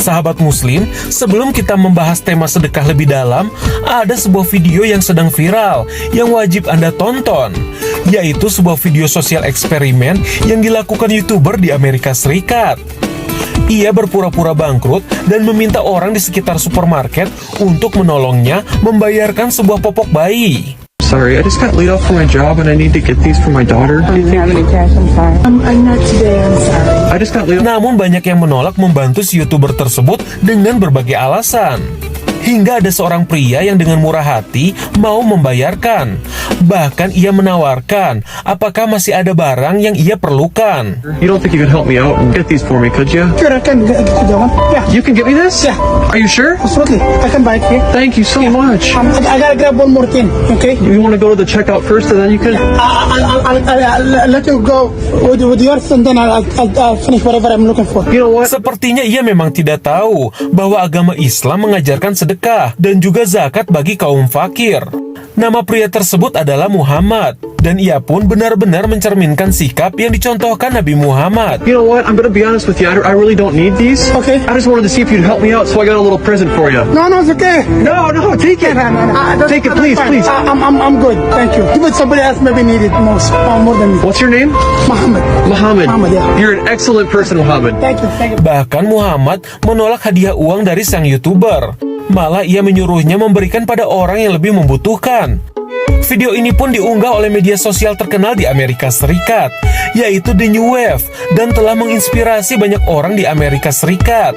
Sahabat muslim, sebelum kita membahas tema sedekah lebih dalam, ada sebuah video yang sedang viral yang wajib Anda tonton, yaitu sebuah video sosial eksperimen yang dilakukan YouTuber di Amerika Serikat. Ia berpura-pura bangkrut dan meminta orang di sekitar supermarket untuk menolongnya membayarkan sebuah popok bayi. Sorry, I just got laid off from my job and I need to get these for my daughter. Do you have any cash? I'm sorry. I'm not today, I'm sorry. I just got laid off. Namun banyak yang menolak membantu si YouTuber tersebut dengan berbagai alasan. Hingga ada seorang pria yang dengan murah hati mau membayarkan. Bahkan ia menawarkan apakah masih ada barang yang ia perlukan. You don't think you could help me out and get these for me, could you? Sure, I can get you the one. Yeah. You can get me this? Yeah. Are you sure? Absolutely. I can buy it here. Thank you so much. I gotta grab one more thing, okay? You want to go to the checkout first and then you can... I'll let you go with yours and then I'll finish whatever I'm looking for. You know what? Sepertinya ia memang tidak tahu bahwa agama Islam mengajarkan sedekah dan juga zakat bagi kaum fakir. Nama pria tersebut adalah Muhammad, dan ia pun benar-benar mencerminkan sikap yang dicontohkan Nabi Muhammad. You know what? I'm gonna be honest with you. I really don't need these. Okay. I just wanted to see if you'd help me out, so I got a little present for you. No, it's okay. No, take it. Take it, please, please. I'm good. Thank you. Give it somebody else maybe need it more than me. What's your name? Muhammad. Muhammad. Muhammad, yeah. You're an excellent person, Muhammad. Thank you. Bahkan Muhammad menolak hadiah uang dari sang YouTuber. Malah ia menyuruhnya memberikan pada orang yang lebih membutuhkan. Video ini pun diunggah oleh media sosial terkenal di Amerika Serikat, yaitu The New Wave, dan telah menginspirasi banyak orang di Amerika Serikat.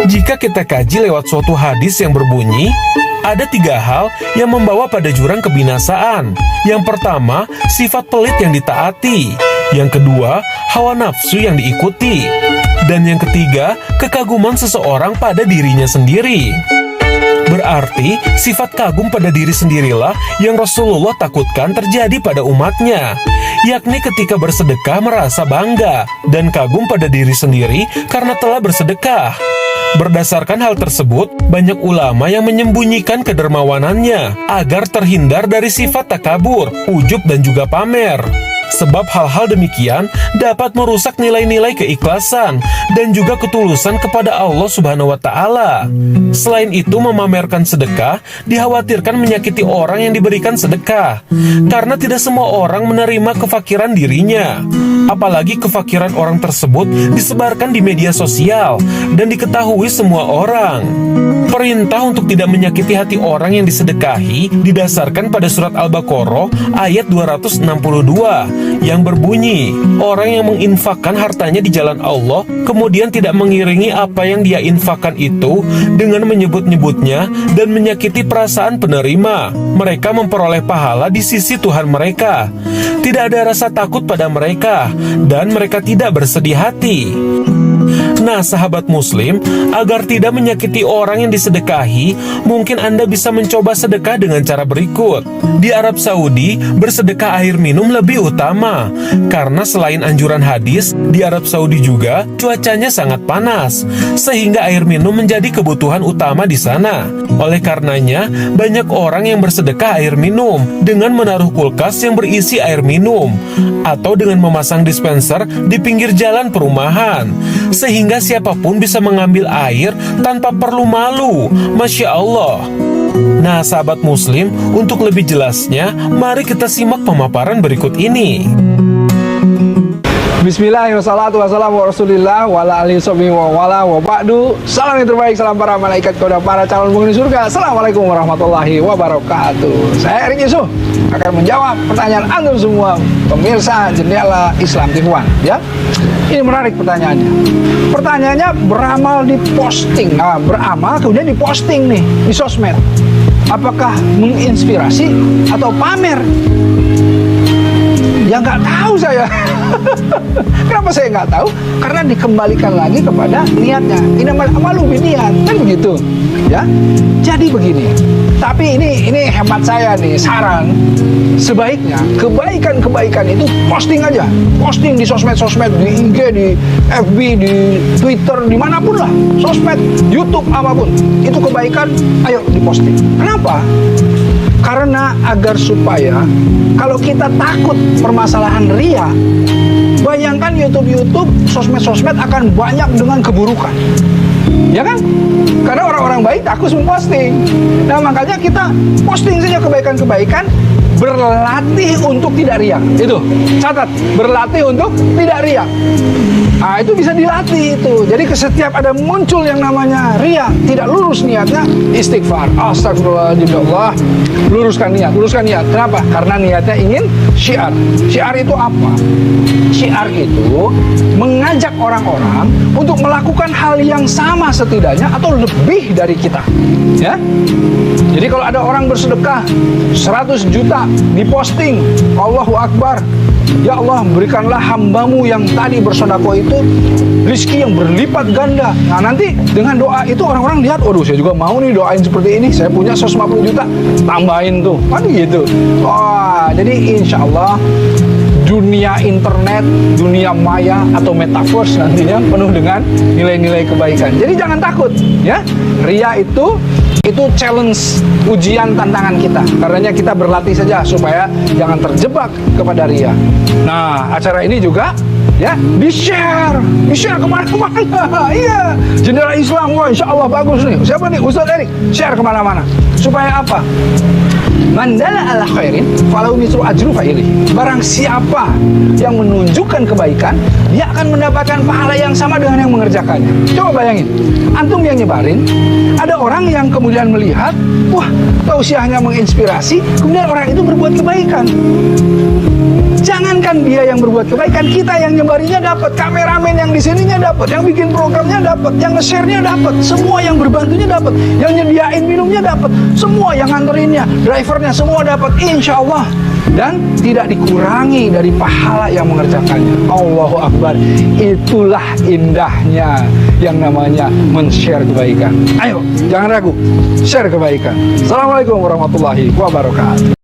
Jika kita kaji lewat suatu hadis yang berbunyi, ada 3 hal yang membawa pada jurang kebinasaan. Yang pertama, sifat pelit yang ditaati. Yang kedua, hawa nafsu yang diikuti. Dan yang ketiga, kekaguman seseorang pada dirinya sendiri. Berarti, sifat kagum pada diri sendirilah yang Rasulullah takutkan terjadi pada umatnya, yakni ketika bersedekah merasa bangga dan kagum pada diri sendiri karena telah bersedekah. Berdasarkan hal tersebut, banyak ulama yang menyembunyikan kedermawanannya agar terhindar dari sifat takabur, ujub dan juga pamer. Sebab hal-hal demikian dapat merusak nilai-nilai keikhlasan dan juga ketulusan kepada Allah Subhanahu wa Ta'ala. Selain itu, memamerkan sedekah dikhawatirkan menyakiti orang yang diberikan sedekah, karena tidak semua orang menerima kefakiran dirinya. Apalagi kefakiran orang tersebut disebarkan di media sosial dan diketahui semua orang. Perintah untuk tidak menyakiti hati orang yang disedekahi didasarkan pada surat Al-Baqarah ayat 262 yang berbunyi, orang yang menginfakkan hartanya di jalan Allah kemudian tidak mengiringi apa yang dia infakkan itu dengan menyebut-nyebutnya dan menyakiti perasaan penerima, mereka memperoleh pahala di sisi Tuhan mereka. Tidak ada rasa takut pada mereka dan mereka tidak bersedih hati. Nah, sahabat muslim, agar tidak menyakiti orang yang disedekahi, mungkin Anda bisa mencoba sedekah dengan cara berikut. Di Arab Saudi, bersedekah air minum lebih utama, karena selain anjuran hadis, di Arab Saudi juga cuacanya sangat panas, sehingga air minum menjadi kebutuhan utama di sana. Oleh karenanya, banyak orang yang bersedekah air minum dengan menaruh kulkas yang berisi air minum, atau dengan memasang dispenser di pinggir jalan perumahan, sehingga siapapun bisa mengambil air tanpa perlu malu. Masya Allah. Nah, sahabat muslim, untuk lebih jelasnya, mari kita simak pemaparan berikut ini. Bismillahirrahmanirrahim. Wassalamu rasulillah wala alihi wala wa ba'du. Salam yang terbaik, salam para malaikat kepada para calon penghuni surga. Assalamualaikum warahmatullahi wabarakatuh. Saya Erik Yusuf akan menjawab pertanyaan antum semua pemirsa Jendela Islam TV1, ya. Ini menarik pertanyaannya. Pertanyaannya beramal di posting, beramal kemudian diposting nih di sosmed. Apakah menginspirasi atau pamer? Ya nggak tahu saya. Kenapa saya nggak tahu? Karena dikembalikan lagi kepada niatnya. Innamal a'malu binniyat, kan begitu, ya. Jadi begini. Tapi ini hemat saya nih, saran. Sebaiknya kebaikan itu posting aja, posting di sosmed, di IG, di FB, di Twitter, dimanapun lah, sosmed, YouTube, apapun. Itu kebaikan, ayo diposting. Kenapa? Karena agar supaya kalau kita takut permasalahan ria, bayangkan YouTube, sosmed akan banyak dengan keburukan. Ya kan? Karena orang-orang baik takut memposting. Nah, makanya kita posting saja kebaikan-kebaikan, berlatih untuk tidak riya. Itu, catat, berlatih untuk tidak riya. Nah, itu bisa dilatih itu. Jadi setiap ada muncul yang namanya riya, tidak lurus niatnya, istighfar. Astagfirullahaladzim, ya Allah. Luruskan niat. Kenapa? Karena niatnya ingin syiar. Syiar itu apa? Syiar itu mengajak orang-orang untuk melakukan hal yang sama setidaknya atau lebih dari kita. Ya. Jadi kalau ada orang bersedekah 100 juta diposting, Allahu Akbar, ya Allah berikanlah hambamu yang tadi bersedekah itu rizki yang berlipat ganda. Nah, nanti dengan doa itu orang-orang lihat, waduh saya juga mau nih doain seperti ini, saya punya 150 juta, tambahin tuh, kan gitu. Wah, jadi insya Allah dunia internet, dunia maya atau metaverse nantinya penuh dengan nilai-nilai kebaikan. Jadi jangan takut, ya. Ria itu challenge, ujian, tantangan kita. Karenanya kita berlatih saja supaya jangan terjebak kepada ria. Nah, acara ini juga ya di-share kemana-mana. Iya, Jendela Islam, wah insya Allah bagus nih. Siapa nih? Ustaz Erik. Share kemana-mana. Supaya apa? Mandala ala khairin falau misru ajru fa'ilih. Barang siapa yang menunjukkan kebaikan, dia akan mendapatkan pahala yang sama dengan yang mengerjakannya. Coba bayangin, antum yang nyebarin, ada orang yang kemudian melihat, wah, tausiahnya menginspirasi, kemudian orang itu berbuat kebaikan. Jangankan dia yang berbuat kebaikan, kita yang nyebarinya dapat, kameramen yang di sininya dapat, yang bikin programnya dapat, yang nge-share-nya dapat, semua yang berbantunya dapat, yang nyediain minumnya dapat, semua yang nganterinnya, drivernya semua dapat, insya Allah. Dan tidak dikurangi dari pahala yang mengerjakannya. Allahu Akbar. Itulah indahnya yang namanya men-share kebaikan. Ayo, jangan ragu, share kebaikan. Assalamualaikum warahmatullahi wabarakatuh.